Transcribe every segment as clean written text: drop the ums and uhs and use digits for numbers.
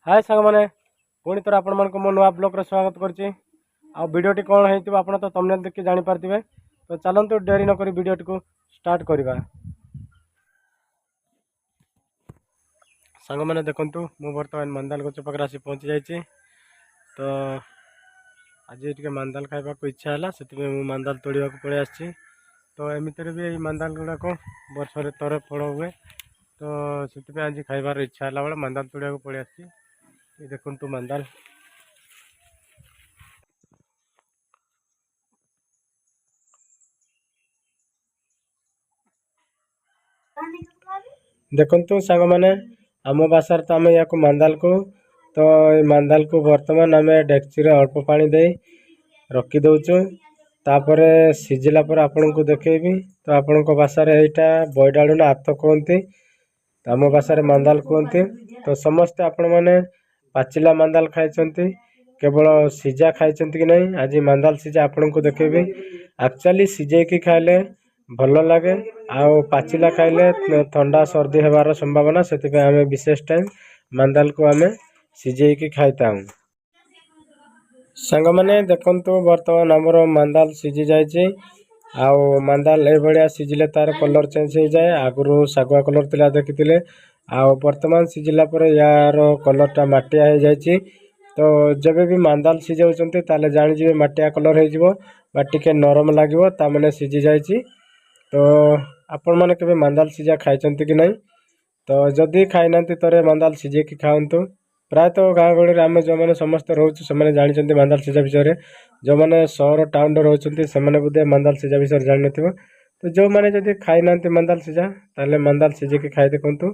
हाय सांग मैंने पुणी थर आपण मानक मो नुआ ब्लॉग स्वागत करछि। आ वीडियोटी कौन है आप तो तमने देखिए जानीपारे। तो चलतु डेरी नक वीडियोटी को स्टार्ट करवा। सांग मैंने देखु मु बर्तमान मांदाल गच पाखे आसी पहुँची जाइए। तो आज टे मांदाल खाइबा को इच्छा है से मांदाल तोड़ा पड़े आसी। तो एमती भी ये मांदाल गुड़ाक वर्ष थरे फल हुए। तो से आज खाइबार इच्छा है बेले मांदाल तोड़ा पड़े आसी। देखु मांदाल देखु सांग मैंने आम बासार तो आम या मांदाल को तो मांदाल को बर्तमान आम डेक्ची अल्प पानी दे रखी दौचु। तापर सिझिला पर आपन को देखेबी। तो आपण भाषा यहाँ बैडाणु ना हाथ कहते, आम भाषा मांदाल कहते। तो समस्ते आपण मैंने पाचिला मांदाल खाई केवल सीझा खाई कि नहीं। आज मांदाल सीझा आपन को देखेबी। एक्चुअली सीझेकी खाइले भल लगे। आउ पाचिला खाइले ठंडा सर्दी होबार संभावना से आम विशेष टाइम मांदाल को आम सीझेकी खाई। सांग मैंने देखु बर्तमान आमर मांदाल सीझी जाइए। आउ मांदाल ये भाया सीझिले तार कलर चेंज हो जाए। आगुरी सागुआ कलर थिला देखिथिले। आउ वर्तमान सीझिला पर यार कलरटा माटिया हो जाए। तो जब भी मांदाल सीझाउछन्ते ताले जानिजिबे माटिया कलर हो टिके नरम लगे ताने सीझी जाइए। तो आपण मैंने केबे मांदाल सीझा खाइछन्ते कि नहीं। तो जदि खाई ना तरे मांदाल सीझेकी खाओ। प्रायतः गाँ गहली आम जो मैंने समस्त रोच से जानते मांदाल सीझा विषय। जो मैंने सहर टाउन रोचे से बोधे मांदाल सीझा विषय जान न। तो जो मैंने जब खाई ना मांदाल सीझा ताले मांदाल सीझेकी खाई देखु।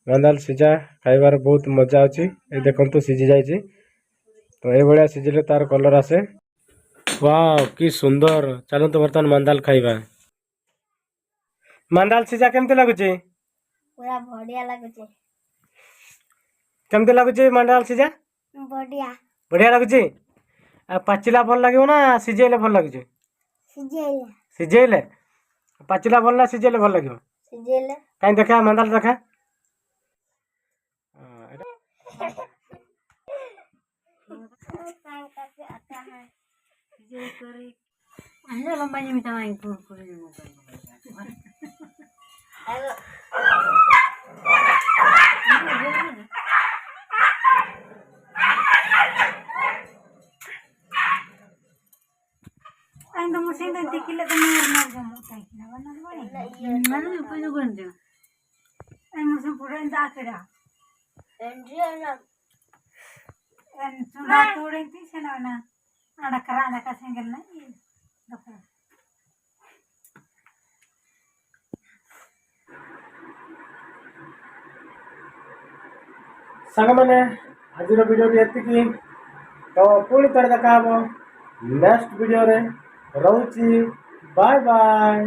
मांदाल सीझा खाइबार बहुत मजा अच्छी। ये देखु सीझी जाइए। तो ये सीझिले तार कलर आसे। वाह कि सुंदर। चलते बर्तमान मांदाल खाइबा। मांदाल सीझा केमती लगुची? पूरा बढ़िया लगुची। केमती लगुची मांदाल सीझा? बढ़िया बढ़िया लगुची। आ पाचिला भल लगे ना सीझेले भल लगे? सिजेले सीझेले पाचिला भल ना सीझेले भल लगे? सिजेले कहीं देखा मांदाल देखा। सांग मैंने आज वीडियो ये। तो पुणी थे देखा नेक्स्ट वीडियो रे। रोची बाय बाय।